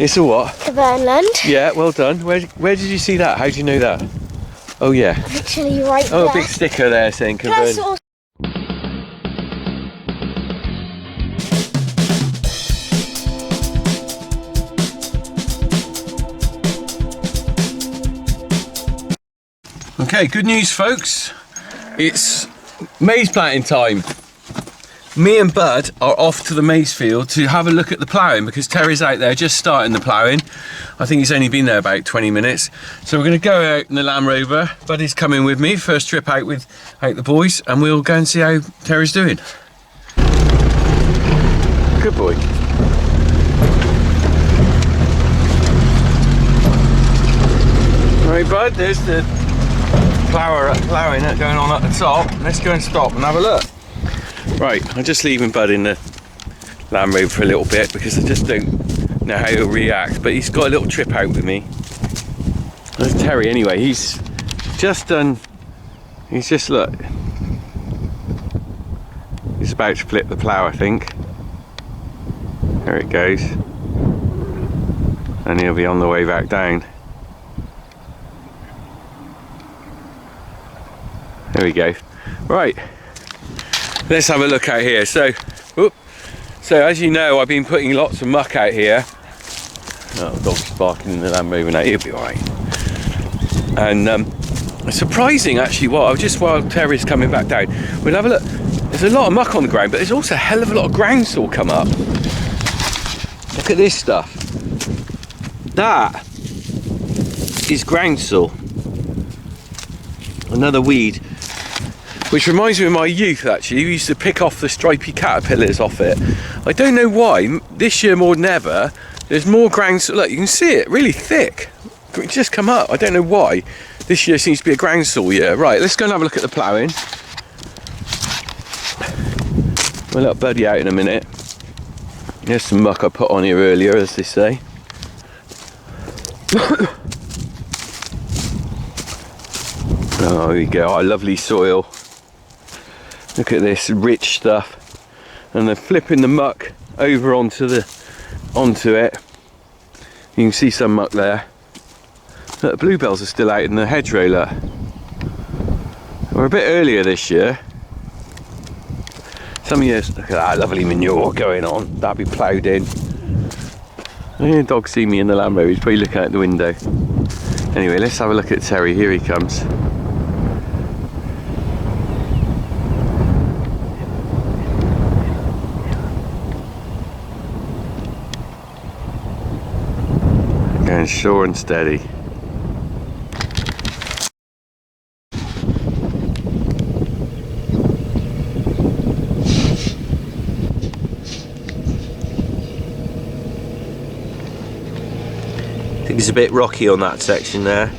It's a what? Cabernland. Yeah, well done. Where did you see that? How do you know that? Oh yeah. Literally right there. Oh, a big sticker there saying Cabern. Okay, good news folks. It's maize planting time. Me and Bud are off to the maize field to have a look at the ploughing because Terry's out there just starting the ploughing. I think he's only been there about 20 minutes. So we're going to go out in the Land Rover. Buddy's coming with me, first trip out with the boys, and we'll go and see how Terry's doing. Good boy. Right Bud, there's the ploughing going on at the top. Let's go and stop and have a look. Right, I'm just leaving Bud in the Land Rover for a little bit because I just don't know how he'll react, but he's got a little trip out with me. There's Terry anyway, he's just done, look, he's about to flip the plough I think. There it goes. And he'll be on the way back down. There we go. Right. Let's have a look out here. So as you know, I've been putting lots of muck out here. Oh, the dog's barking in the Land Rover now. He'll be all right. And it's surprising actually. While Terry's coming back down, we'll have a look. There's a lot of muck on the ground, but there's also a hell of a lot of groundsel come up. Look at this stuff. That is groundsel. Another weed. Which reminds me of my youth actually. We used to pick off the stripy caterpillars off it. I don't know why, this year more than ever, there's more groundsel. Look, you can see it, really thick. It's just come up, I don't know why. This year seems to be a groundsel year. Right, let's go and have a look at the ploughing. We'll let Buddy out in a minute. Here's some muck I put on here earlier, as they say. Oh, here we go, our lovely soil. Look at this rich stuff, and they're flipping the muck over onto it. You can see some muck there. Look, the bluebells are still out in the hedgerow. Look, we're a bit earlier this year. Some years, look at that lovely manure going on. That'll be ploughed in. The dog see me in the Land Rover. He's probably looking out the window. Anyway, let's have a look at Terry. Here he comes. Going sure and steady. I think it's a bit rocky on that section there.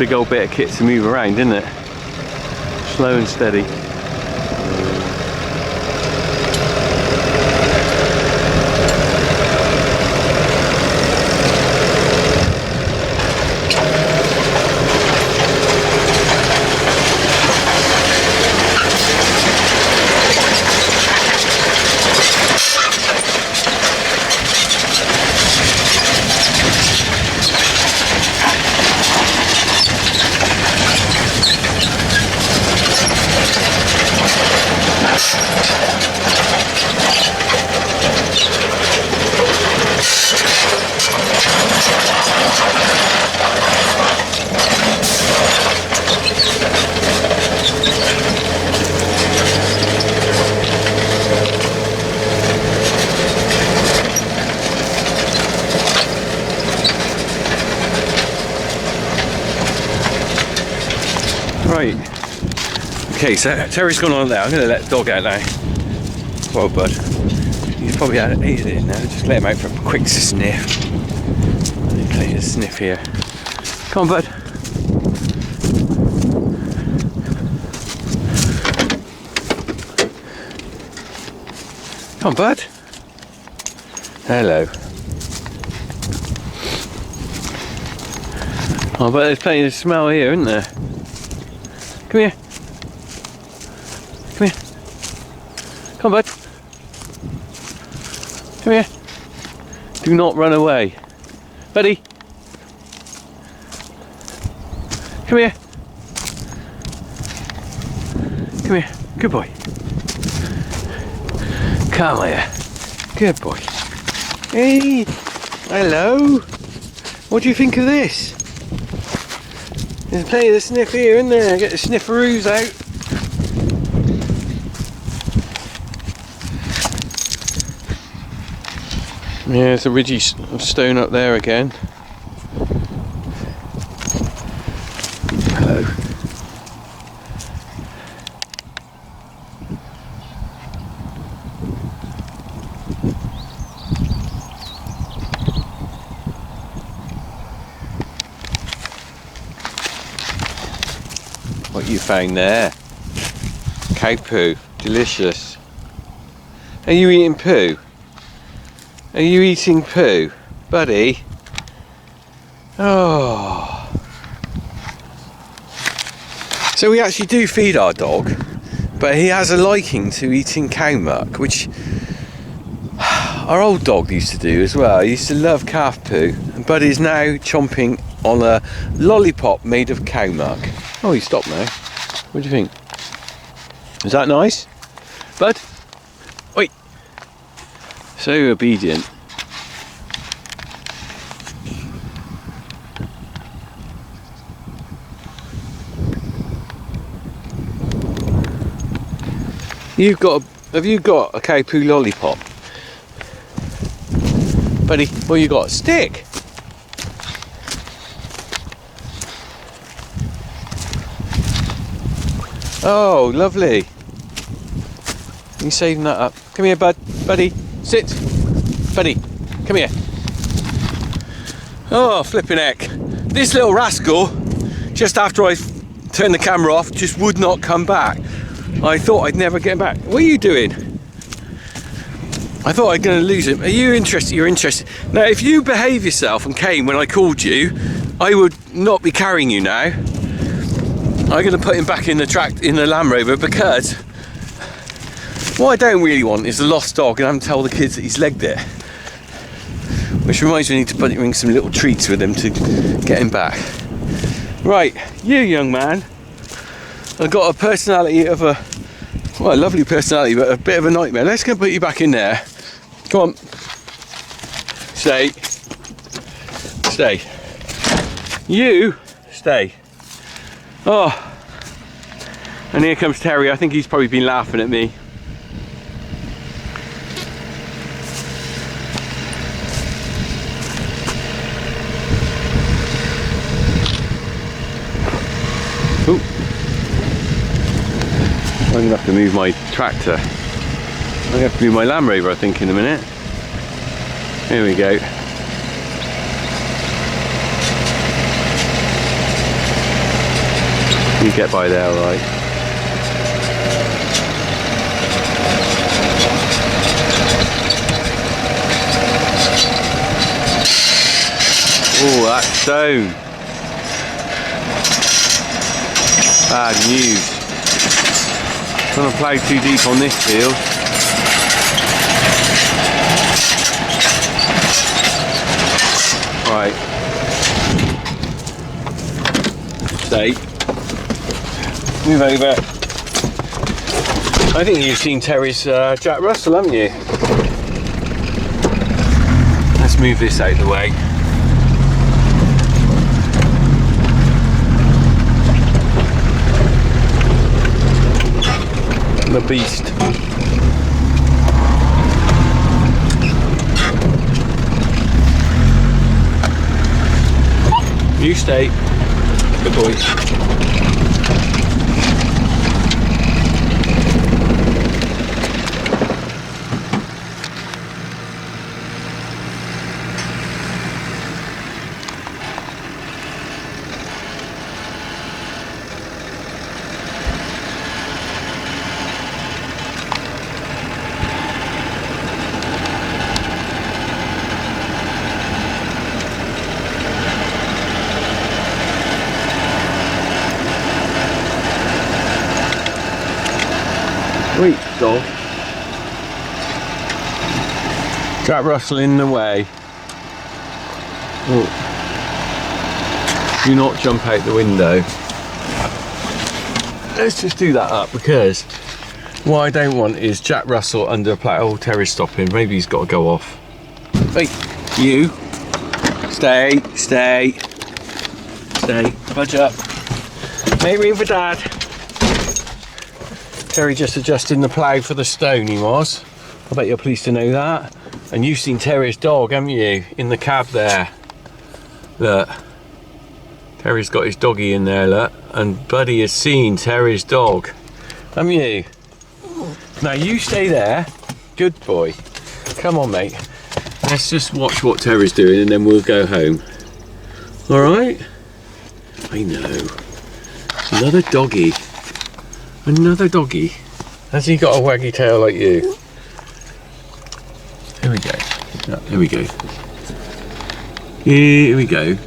big old bit of kit to move around, isn't it? Slow and steady. Right. Okay, so Terry's gone on there. I'm going to let the dog out now. Well, bud. He's probably eaten it now. Just let him out for a quick sniff. Take a sniff here. Come on, bud. Come on, bud. Hello. Oh, but there's plenty of smell here, isn't there? Come here. Come here. Come on, bud. Come here. Do not run away. Buddy. Come here. Come here. Good boy. Come here. Good boy. Hey. Hello. What do you think of this? There's plenty of the sniff here, isn't there? Get the snifferoos out. Yeah, there's a ridgy stone up there again. Hello. What you found there? Cow poo, delicious. Are you eating poo? Are you eating poo, buddy? Oh. So we actually do feed our dog, but he has a liking to eating cow muck, which our old dog used to do as well. He used to love calf poo, but is now chomping on a lollipop made of cow muck. Oh, he stopped now. What do you think? Is that nice? Bud? Oi! So obedient. Have you got a cow poo lollipop? Buddy, what you got? Stick! Oh, lovely. You saving that up. Come here, buddy. Sit. Buddy, come here. Oh, flipping heck. This little rascal, just after I turned the camera off, just would not come back. I thought I'd never get him back. What are you doing? I thought I'd going to lose him. Are you interested? You're interested. Now, if you behave yourself and came when I called you, I would not be carrying you now. I'm going to put him back in the Land Rover, because what I don't really want is a lost dog and I haven't told the kids that he's legged it. Which reminds me, I need to bring some little treats with him to get him back. Right, you young man, I've got a personality of a, well, a lovely personality, but a bit of a nightmare. Let's go put you back in there. Come on. Stay. Stay. You stay. Oh, and here comes Terry. I think he's probably been laughing at me. Ooh. I'm going to have to move my tractor. I'm going to have to move my Land Rover, I think, in a minute. Here we go. You get by there, all right. Oh, that stone. Bad news. Don't want to play too deep on this field. Right. Stay. Move over. I think you've seen Terry's Jack Russell, haven't you? Let's move this out of the way. The beast. You stay. Good boy. Sweet dog. Jack Russell in the way. Oh. Do not jump out the window. Let's just do that up, because what I don't want is Jack Russell under a plate. Oh, Terry's stopping. Maybe he's got to go off. Hey, you. Stay, stay. Stay. Budge up. Make room for Dad. Terry just adjusting the plough for the stone, he was. I bet you're pleased to know that. And you've seen Terry's dog, haven't you? In the cab there. Look. Terry's got his doggy in there, look. And Buddy has seen Terry's dog. Haven't you? Now you stay there. Good boy. Come on, mate. Let's just watch what Terry's doing and then we'll go home. Alright? I know. Another doggy. Another doggy. Has he got a waggy tail like you? Here we go. Yeah, here we go. Here we go. You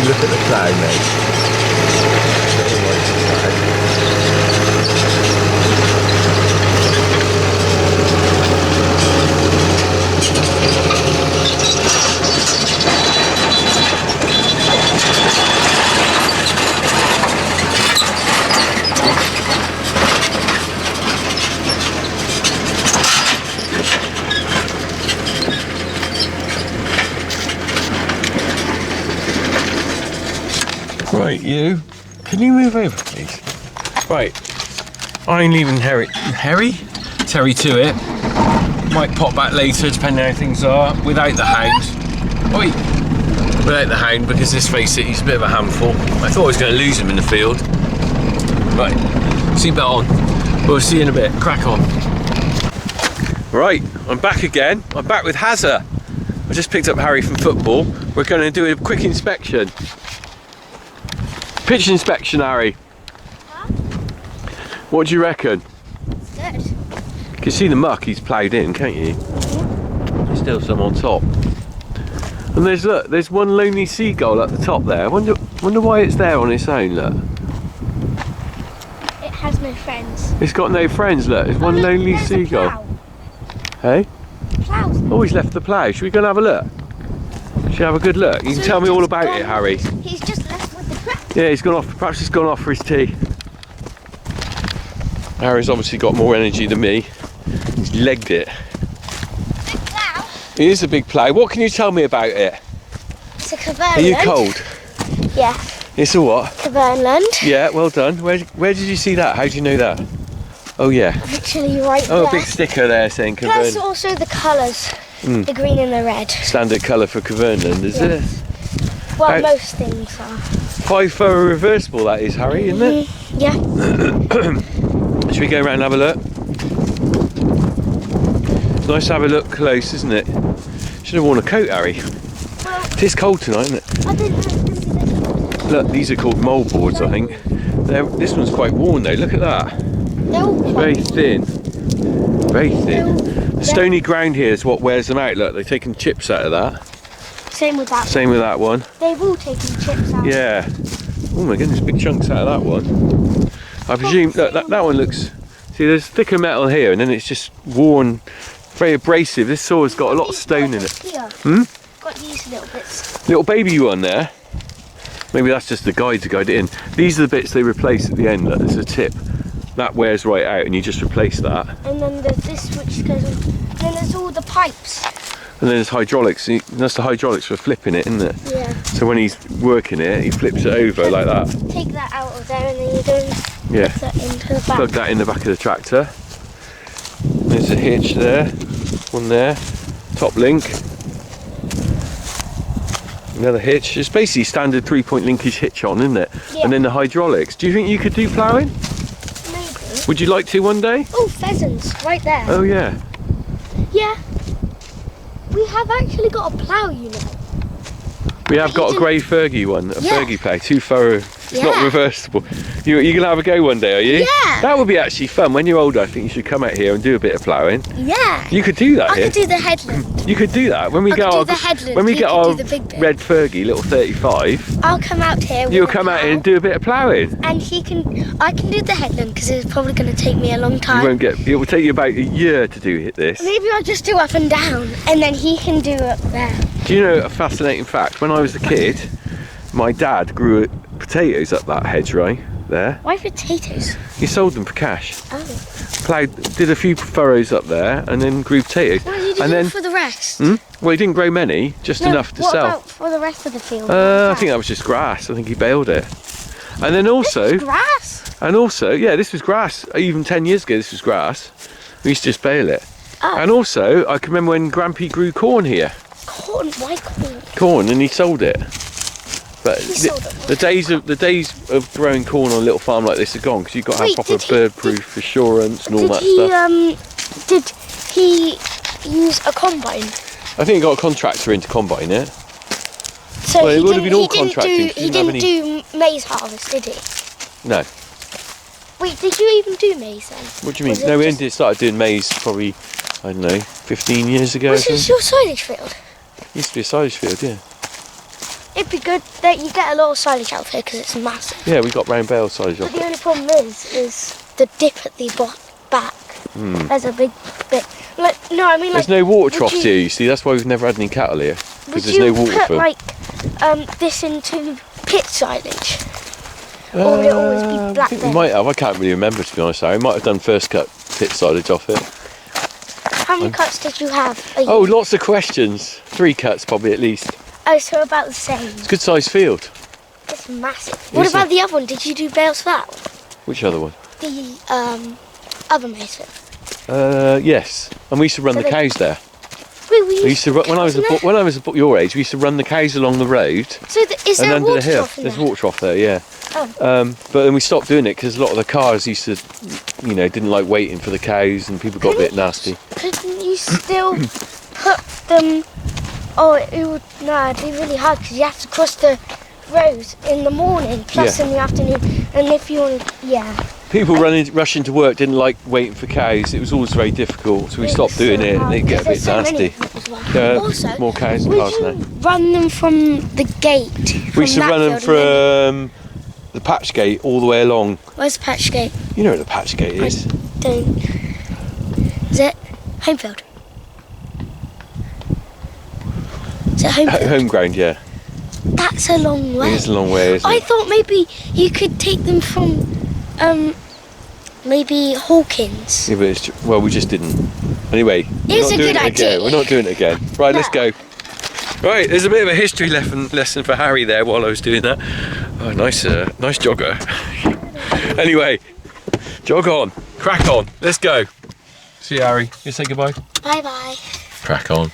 look at the cloud, mate. Right, you. Can you move over, please? Right. I'm leaving Terry to it. Might pop back later, depending on how things are, without the hound. Oi! Without the hound, because let's face it, he's a bit of a handful. I thought I was going to lose him in the field. Right, seatbelt on. We'll see you in a bit. Crack on. Right, I'm back again. I'm back with Hazza. I just picked up Harry from football. We're going to do a quick inspection. Pitch inspection, Harry. Huh? What do you reckon? Good. You can see the muck he's ploughed in, can't you? There's still some on top. And there's one lonely seagull at the top there. I wonder why it's there on its own, look. It has no friends. It's got no friends, look. There's one lonely seagull. Hey? Plough. Oh, he's left the plough. Should we go and have a look? Should we have a good look? You can tell me all about it, Harry. He's just left with the tractor. Yeah, he's gone off. Perhaps he's gone off for his tea. Harry's obviously got more energy than me. He's legged it. Big plough. It is a big plough. What can you tell me about it? It's a Cavernland. Are you cold? Yeah. It's a what? Cavernland. Yeah, well done. Where did you see that? How do you know that? Oh yeah. Literally right there. Oh, a big sticker there saying Plus Cavern. also the colours. The green and the red. Standard colour for Cavernland, is it? Well, most things are. 5-furrow reversible that is, Harry, isn't it? Yeah. Should we go around and have a look? Nice to have a look close, isn't it? Should have worn a coat, Harry. Well, It is cold tonight, isn't it? I didn't know it was going to be this. Look, these are called mould boards, I think. This one's quite worn though, look at that. They're all Very quite- thin. Very thin. The stony ground here is what wears them out. Look, they've taken chips out of that. Same with that. Same with that one. They've all taken chips out. Yeah. Oh my goodness, big chunks out of that one. I presume, look, that one looks, see there's thicker metal here and then it's just worn, very abrasive. This saw's got a lot of stone in it. Here. Got these little bits. Little baby one there. Maybe that's just the guide to guide it in. These are the bits they replace at the end. Look, there's a tip. That wears right out and you just replace that. And then there's this which goes on. And then there's all the pipes. And then there's hydraulics. See, that's the hydraulics for flipping it, isn't it? Yeah. So when he's working it, he flips it over like that. Take that out of there and then you go and Yeah. put that into the back. Plug that in the back of the tractor. There's a hitch there. One there. Top link. Another hitch. It's basically standard 3-point linkage hitch on, isn't it? Yeah. And then the hydraulics. Do you think you could do ploughing? Maybe. Would you like to one day? Oh, pheasants, right there. Oh yeah. Yeah. We have actually got a plough, you know. We have But got you a grey Fergie one, a Yeah. Fergie plough, 2 furrow. It's not Yeah. reversible. You're going to have a go one day, are you? Yeah. That would be actually fun. When you're older, I think you should come out here and do a bit of ploughing. Yeah. You could do that I here. could do the headland. You could do that when we I get could do our the headland, when we you get could our do the big bit. red Fergie, little 35. I'll come out here with You'll a come out plough, here and do a bit of ploughing. and I can do the headland because it's probably going to take me a long You time. won't get. It will take you about a year to do this. Maybe I'll just do up and down and then he can do up there. Do you know a fascinating fact? When I was a kid, my dad grew potatoes up that hedgerow there. Why potatoes? He sold them for cash. Oh. Ploughed, did a few furrows up there, and then grew potatoes. What did you and do then, for the rest? well, he didn't grow many, just No, enough to what sell. about for the rest of the field? I think that was just grass. I think he baled it. And then also, Grass? yeah, this was grass. Even 10 years ago, this was grass. We used to just bale it. Oh. And also, I can remember when Grampy grew corn here. Corn? Why corn? Corn, and he sold it. But He sold it. the days of growing corn on a little farm like this are gone because you've got to have Wait, proper did he- bird-proof assurance and all Did that he stuff. did he use a combine? I think he got a contractor in to combine it. So Well, it he would have didn't- been all he didn't contracting, do 'cause he you didn't didn't have do maize harvest, did he? No. Wait, did you even do maize then? What do you mean? Was it No, we just- only started doing maize probably, I don't know, 15 years ago. or Was something. this your silage field? Used to be a silage field, yeah. It'd be good that you get a lot of silage out here because it's massive. Yeah, we got round bale silage off But the it. only problem is the dip at the back. There's a big bit. Like, no, I mean like. There's no water would troughs you- here, you see. That's why we've never had any cattle here. Would Because there's you no water put for them. like this into pit silage? Or would it always be I black think we then? might have. I can't really remember, to be honest. I might have done first cut pit silage off it. How many cuts did you have? Oh, lots of questions. 3 cuts probably at least. Oh, so about the same. It's a good sized field. It's massive. What Is it? about the other one? Did you do bales for that one? Which other one? The other maize field. Yes. And we used to run So the they- cows there. We We used to when I was when I was your age. We used to run the cows along the road So is and there a under the water hill. trough in There's a there? water trough there, yeah. Oh. But then we stopped doing it because a lot of the cars used to, didn't like waiting for the cows, and people got a bit nasty. Couldn't you still put them? Oh, it would no, it'd be really hard because you have to cross the road in the morning plus Yeah. in the afternoon, and if you want, People rushing to work didn't like waiting for cows. It was always very difficult, so we It's stopped so doing it, and hard it get a bit because there's so many nasty. of them as well. Yeah, Also, more cows and would cars you now. run them from the gate? We used to that run them field and then- from the patch gate all the way along. Where's the patch gate? You know where the patch gate is. Don't. Is it Homefield? Is it Homefield? Home ground, yeah. That's a long way. It is a long way, isn't I it? thought maybe you could take them from, maybe Hawkins. Yeah, but well, we just didn't. Anyway, we're It's not a doing good it again. idea. We're not doing it again. Right, let's No. go. Right, there's a bit of a history lesson for Harry there while I was doing that. Oh, nice jogger. Anyway, jog on, crack on, let's go. See you, Harry. You say goodbye. Bye bye. Crack on.